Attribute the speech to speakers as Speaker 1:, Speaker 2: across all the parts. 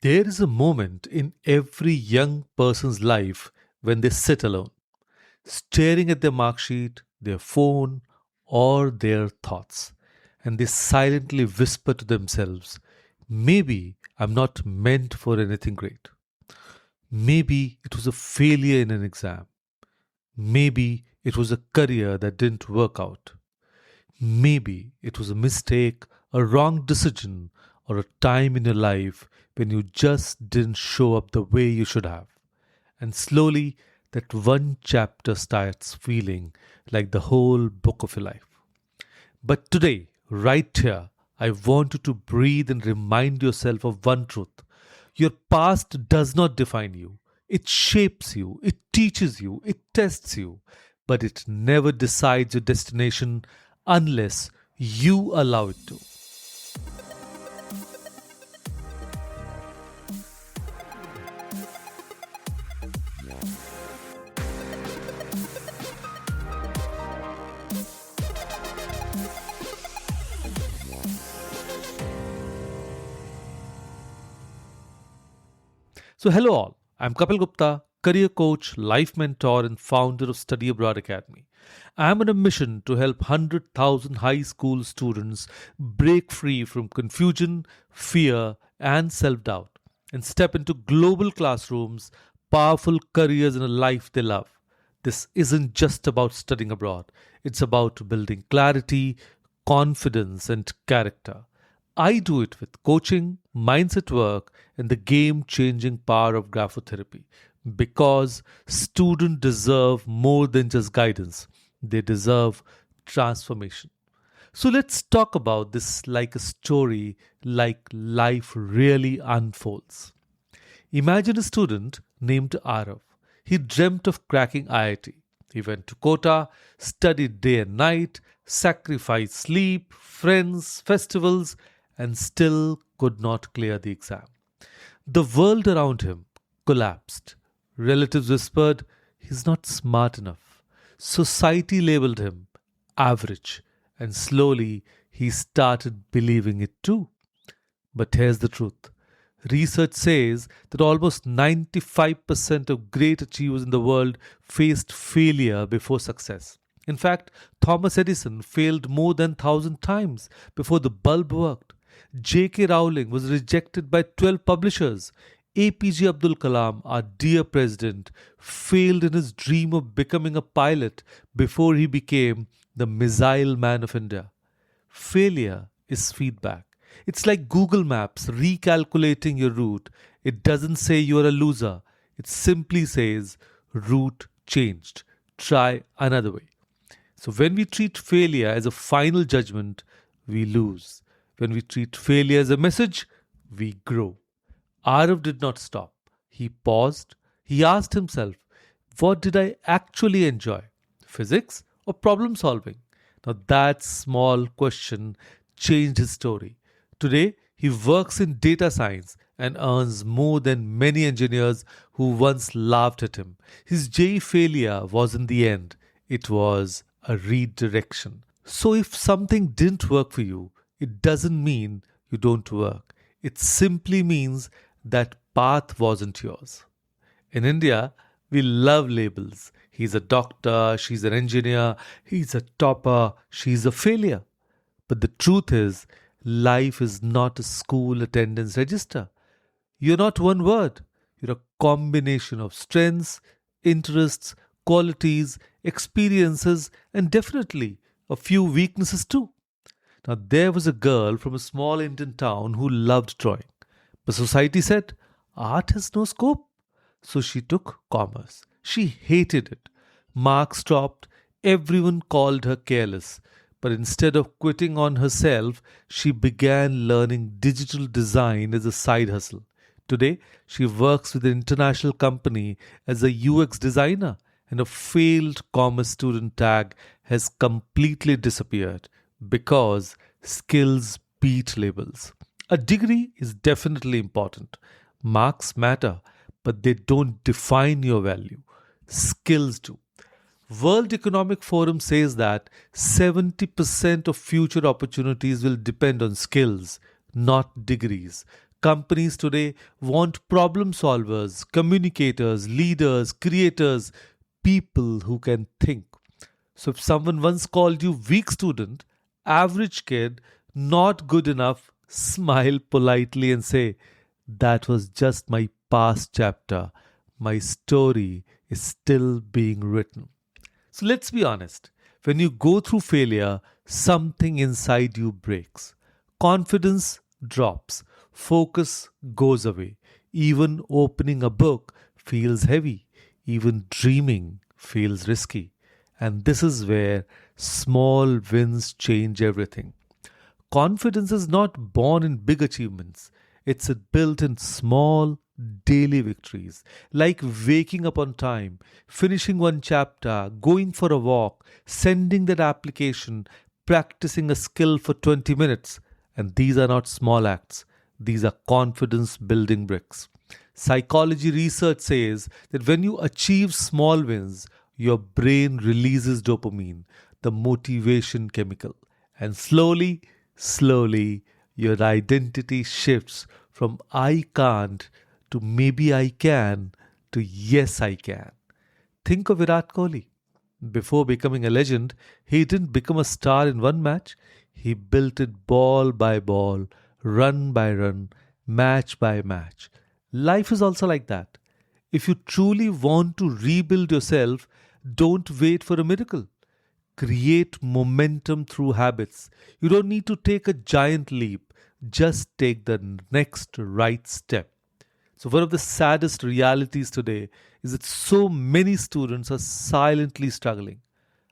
Speaker 1: There is a moment in every young person's life when they sit alone, staring at their mark sheet, their phone, or their thoughts, and they silently whisper to themselves, maybe I'm not meant for anything great. Maybe it was a failure in an exam. Maybe it was a career that didn't work out. Maybe it was a mistake, a wrong decision, or a time in your life when you just didn't show up the way you should have. And slowly, that one chapter starts feeling like the whole book of your life. But today, right here, I want you to breathe and remind yourself of one truth. Your past does not define you. It shapes you, it teaches you, it tests you, but it never decides your destination unless you allow it to. So, hello all. I'm Kapeel Gupta, career coach, life mentor, and founder of Study Abroad Academy. I'm on a mission to help 100,000 high school students break free from confusion, fear, and self doubt and step into global classrooms, powerful careers, and a life they love. This isn't just about studying abroad, it's about building clarity, confidence, and character. I do it with coaching, mindset work, and the game changing power of graphotherapy because students deserve more than just guidance, they deserve transformation. So let's talk about this like a story, like life really unfolds. Imagine a student named Arav. He dreamt of cracking IIT. He went to Kota, studied day and night, sacrificed sleep, friends, festivals, and still could not clear the exam. The world around him collapsed. Relatives whispered, he's not smart enough. Society labeled him average, and slowly he started believing it too. But here's the truth. Research says that almost 95% of great achievers in the world faced failure before success. In fact, Thomas Edison failed more than 1,000 times before the bulb worked. J.K. Rowling was rejected by 12 publishers. APJ Abdul Kalam, our dear president, failed in his dream of becoming a pilot before he became the Missile Man of India. Failure is feedback. It's like Google Maps recalculating your route. It doesn't say you're a loser, it simply says route changed. Try another way. So when we treat failure as a final judgment, we lose. When we treat failure as a message, we grow. Arav did not stop. He paused. He asked himself, what did I actually enjoy? Physics or problem solving? Now that small question changed his story. Today, he works in data science and earns more than many engineers who once laughed at him. His J failure was in the end, it was a redirection. So if something didn't work for you, it doesn't mean you don't work. It simply means that path wasn't yours. In India, we love labels. He's a doctor, she's an engineer, he's a topper, she's a failure. But the truth is, life is not a school attendance register. You're not one word. You're a combination of strengths, interests, qualities, experiences, and definitely a few weaknesses too. Now, there was a girl from a small Indian town who loved drawing. But society said, art has no scope. So she took commerce. She hated it. Marks dropped. Everyone called her careless. But instead of quitting on herself, she began learning digital design as a side hustle. Today, she works with an international company as a UX designer, and a failed commerce student tag has completely disappeared because skills beat labels. A degree is definitely important. Marks matter, but they don't define your value. Skills do. World Economic Forum says that 70% of future opportunities will depend on skills, not degrees. Companies today want problem solvers, communicators, leaders, creators, people who can think. So if someone once called you weak student, average kid, not good enough, smile politely and say, that was just my past chapter. My story is still being written. So let's be honest. When you go through failure, something inside you breaks. Confidence drops. Focus goes away. Even opening a book feels heavy. Even dreaming feels risky. And this is where small wins change everything. Confidence is not born in big achievements, it's built in small, daily victories, like waking up on time, finishing one chapter, going for a walk, sending that application, practicing a skill for 20 minutes. And these are not small acts, these are confidence building bricks. Psychology research says that when you achieve small wins, your brain releases dopamine, the motivation chemical. And slowly, your identity shifts from I can't to maybe I can to yes I can. Think of Virat Kohli. Before becoming a legend, he didn't become a star in one match. He built it ball by ball, run by run, match by match. Life is also like that. If you truly want to rebuild yourself, don't wait for a miracle. Create momentum through habits. You don't need to take a giant leap, just take the next right step. So, one of the saddest realities today is that so many students are silently struggling.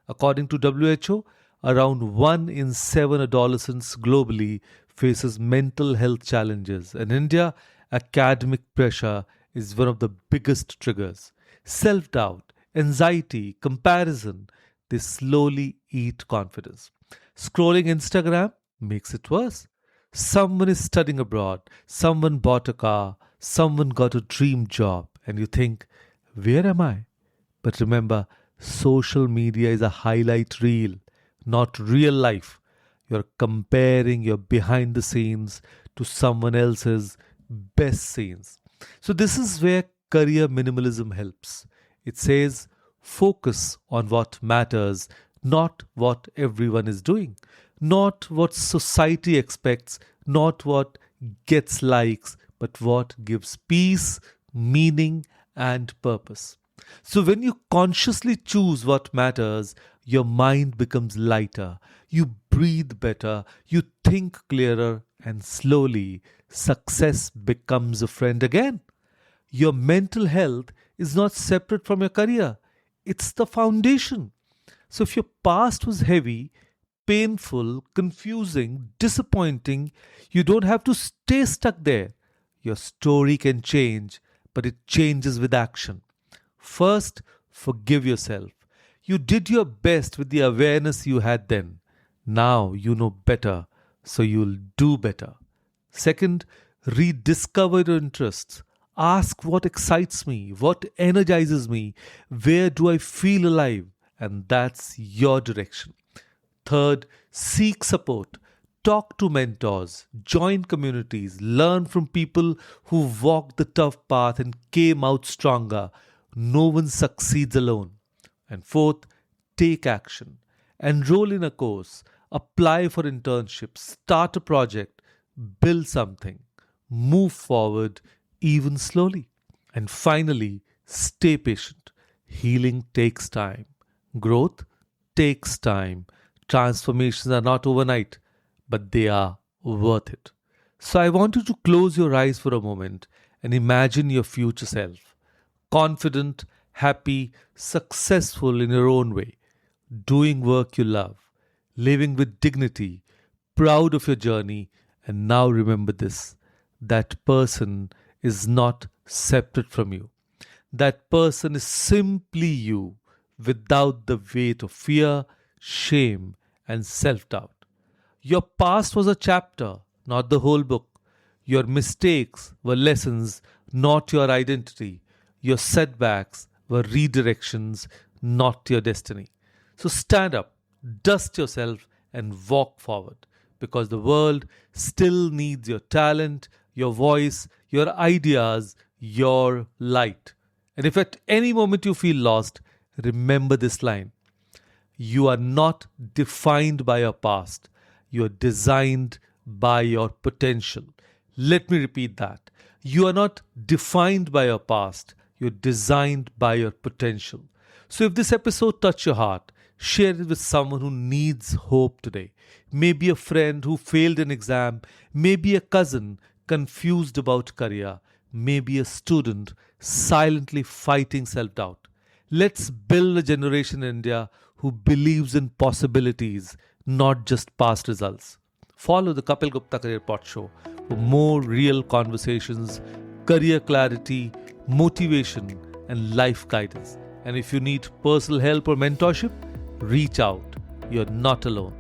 Speaker 1: According to WHO, around 1 in 7 adolescents globally faces mental health challenges. In India, academic pressure is one of the biggest triggers. Self doubt, anxiety, comparison, they slowly eat confidence. Scrolling Instagram makes it worse. Someone is studying abroad, someone bought a car, someone got a dream job, and you think, where am I? But remember, social media is a highlight reel, not real life. You're comparing your behind the scenes to someone else's best scenes. So, this is where career minimalism helps. It says, focus on what matters, not what everyone is doing, not what society expects, not what gets likes, but what gives peace, meaning, and purpose. So, when you consciously choose what matters, your mind becomes lighter, you breathe better, you think clearer, and slowly success becomes a friend again. Your mental health is not separate from your career, it's the foundation. So, if your past was heavy, painful, confusing, disappointing, you don't have to stay stuck there. Your story can change, but it changes with action. First, forgive yourself. You did your best with the awareness you had then. Now you know better, so you'll do better. Second, rediscover your interests. Ask what excites me, what energizes me, where do I feel alive, and that's your direction. Third, seek support. Talk to mentors, join communities, learn from people who walked the tough path and came out stronger. No one succeeds alone. And fourth, take action. Enroll in a course, apply for internships, start a project, build something, move forward even slowly. And finally, stay patient. Healing takes time. Growth takes time. Transformations are not overnight, but they are worth it. So I want you to close your eyes for a moment and imagine your future self. Confident, happy, successful in your own way, doing work you love, living with dignity, proud of your journey, and now remember this, that person is not separate from you. That person is simply you without the weight of fear, shame, and self doubt. Your past was a chapter, not the whole book. Your mistakes were lessons, not your identity. Your setbacks were redirections, not your destiny. So stand up, dust yourself, and walk forward because the world still needs your talent, your voice, your ideas, your light. And if at any moment you feel lost, remember this line: you are not defined by your past, you are designed by your potential. Let me repeat that. You are not defined by your past, you're designed by your potential. So if this episode touched your heart, share it with someone who needs hope today. Maybe a friend who failed an exam, maybe a cousin confused about career, maybe a student silently fighting self doubt. Let's build a generation in India who believes in possibilities, not just past results. Follow the Kapeel Gupta Career PodShow for more real conversations, career clarity, motivation, and life guidance. And if you need personal help or mentorship, reach out. You're not alone.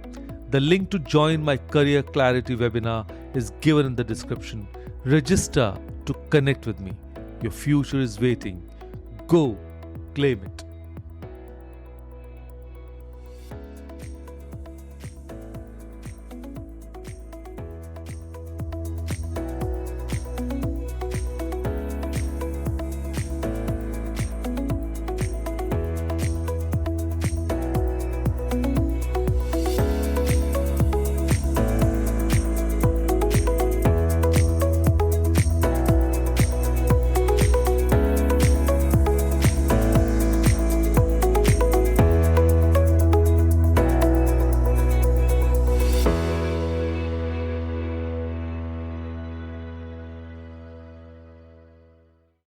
Speaker 1: The link to join my Career Clarity webinar is given in the description. Register to connect with me. Your future is waiting. Go claim it.